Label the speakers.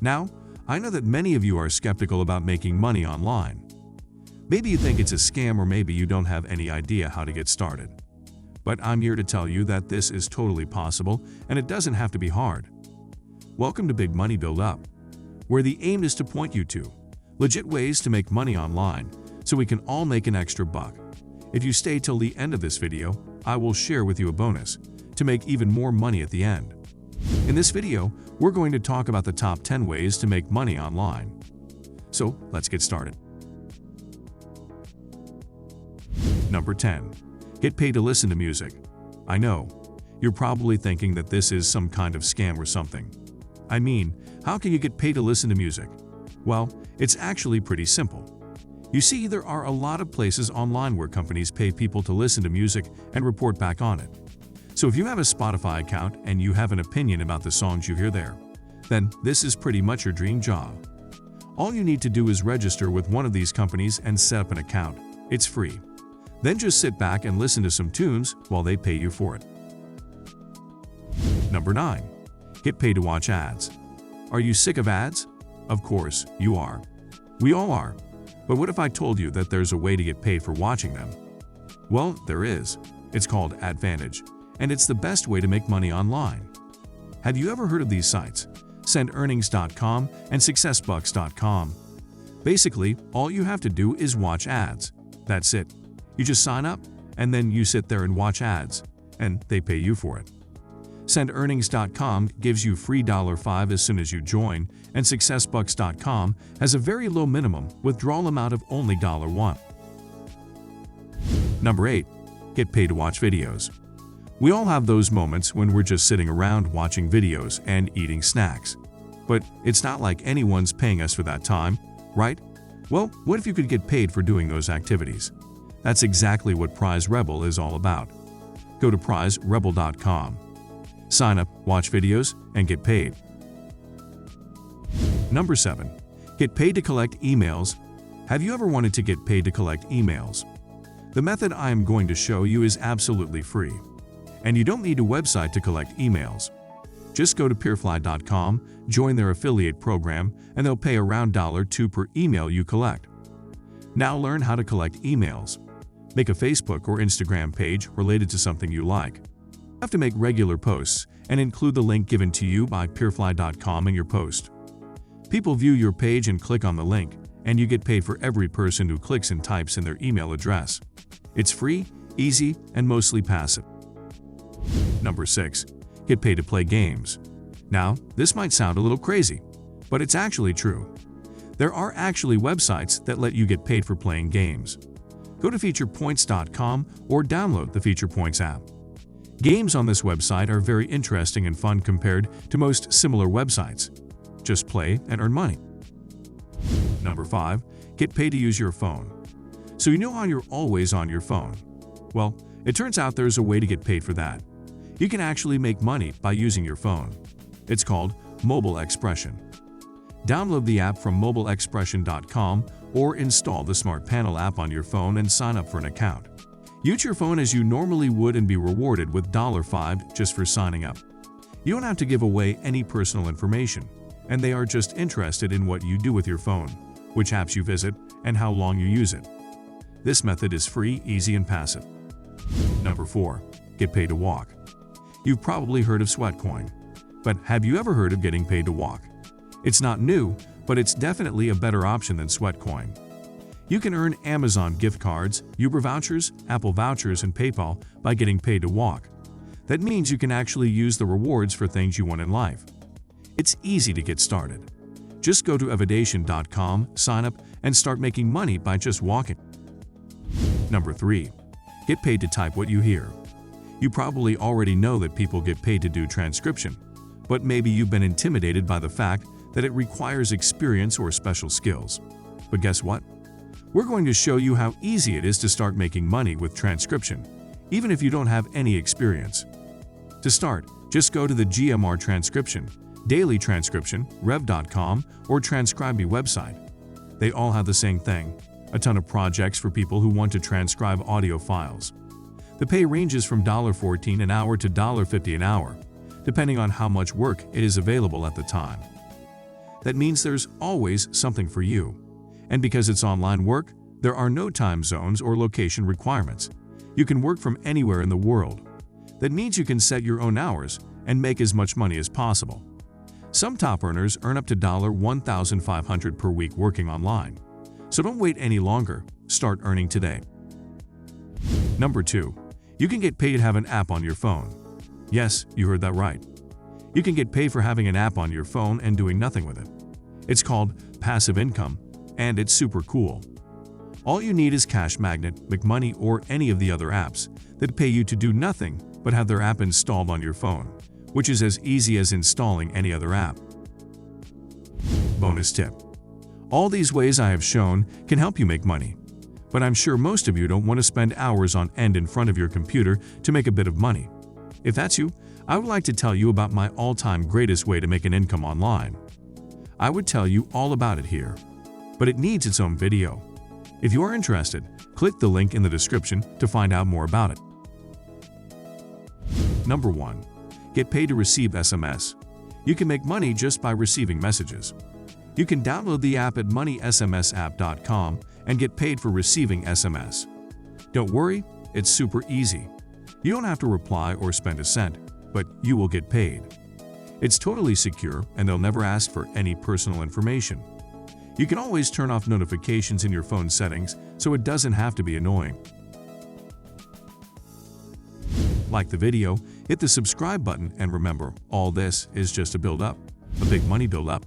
Speaker 1: Now, I know that many of you are skeptical about making money online. Maybe you think it's a scam, or maybe you don't have any idea how to get started. But I'm here to tell you that this is totally possible, and it doesn't have to be hard. Welcome to Big Money Build Up, where the aim is to point you to legit ways to make money online so we can all make an extra buck. If you stay till the end of this video, I will share with you a bonus to make even more money at the end. In this video, we're going to talk about the top 10 ways to make money online. So let's get started. Number 10. Get paid to listen to music. I know, you're probably thinking that this is some kind of scam or something. I mean, how can you get paid to listen to music? Well, it's actually pretty simple. You see, there are a lot of places online where companies pay people to listen to music and report back on it. So if you have a Spotify account and you have an opinion about the songs you hear there, then this is pretty much your dream job. All you need to do is register with one of these companies and set up an account. It's free. Then just sit back and listen to some tunes while they pay you for it. Number 9. Get paid to watch ads. Are you sick of ads? Of course, you are. We all are. But what if I told you that there's a way to get paid for watching them? Well, there is. It's called Advantage, and it's the best way to make money online. Have you ever heard of these sites? SendEarnings.com and SuccessBucks.com. Basically, all you have to do is watch ads. That's it. You just sign up, and then you sit there and watch ads, and they pay you for it. SendEarnings.com gives you free $5 as soon as you join, and SuccessBucks.com has a very low minimum withdrawal amount of only $1. Number 8. Get paid to watch videos. We all have those moments when we're just sitting around watching videos and eating snacks. But it's not like anyone's paying us for that time, right? Well, what if you could get paid for doing those activities? That's exactly what Prize Rebel is all about. Go to PrizeRebel.com. Sign up, watch videos, and get paid. Number 7. Get paid to collect emails. Have you ever wanted to get paid to collect emails? The method I am going to show you is absolutely free, and you don't need a website to collect emails. Just go to peerfly.com, join their affiliate program, and they'll pay around $2 per email you collect. Now learn how to collect emails. Make a Facebook or Instagram page related to something you like. You have to make regular posts and include the link given to you by peerfly.com in your post. People view your page and click on the link, and you get paid for every person who clicks and types in their email address. It's free, easy, and mostly passive. Number 6. Get paid to play games. Now, this might sound a little crazy, but it's actually true. There are actually websites that let you get paid for playing games. Go to featurepoints.com or download the FeaturePoints app. Games on this website are very interesting and fun compared to most similar websites. Just play and earn money. Number 5. Get paid to use your phone. So you know how you're always on your phone? Well, it turns out there's a way to get paid for that. You can actually make money by using your phone. It's called Mobile Expression. Download the app from mobileexpression.com or install the Smart Panel app on your phone and sign up for an account. Use your phone as you normally would and be rewarded with $5 just for signing up. You don't have to give away any personal information, and they are just interested in what you do with your phone, which apps you visit, and how long you use it. This method is free, easy, and passive. Number 4. Get paid to walk. You've probably heard of Sweatcoin, but have you ever heard of getting paid to walk? It's not new, but it's definitely a better option than Sweatcoin. You can earn Amazon gift cards, Uber vouchers, Apple vouchers, and PayPal by getting paid to walk. That means you can actually use the rewards for things you want in life. It's easy to get started. Just go to evidation.com, sign up, and start making money by just walking. Number 3. Get paid to type what you hear. You probably already know that people get paid to do transcription, but maybe you've been intimidated by the fact that it requires experience or special skills. But guess what? We're going to show you how easy it is to start making money with transcription, even if you don't have any experience. To start, just go to the GMR Transcription, Daily Transcription, Rev.com, or Transcribe.me website. They all have the same thing, a ton of projects for people who want to transcribe audio files. The pay ranges from $14 an hour to $50 an hour, depending on how much work it is available at the time. That means there's always something for you. And because it's online work, there are no time zones or location requirements. You can work from anywhere in the world. That means you can set your own hours and make as much money as possible. Some top earners earn up to $1,500 per week working online. So don't wait any longer. Start earning today. Number 2. You can get paid to have an app on your phone. Yes, you heard that right. You can get paid for having an app on your phone and doing nothing with it. It's called passive income, and it's super cool. All you need is Cash Magnet, McMoney, or any of the other apps that pay you to do nothing but have their app installed on your phone, which is as easy as installing any other app. Bonus tip. All these ways I have shown can help you make money, but I'm sure most of you don't want to spend hours on end in front of your computer to make a bit of money. If that's you, I would like to tell you about my all-time greatest way to make an income online. I would tell you all about it here, but it needs its own video. If you are interested, click the link in the description to find out more about it. Number 1. Get paid to receive SMS. You can make money just by receiving messages. You can download the app at moneysmsapp.com and get paid for receiving SMS. Don't worry, it's super easy. You don't have to reply or spend a cent, but you will get paid. It's totally secure and they'll never ask for any personal information. You can always turn off notifications in your phone settings so it doesn't have to be annoying. Like the video, hit the subscribe button, and remember, all this is just a build-up, a big money build-up.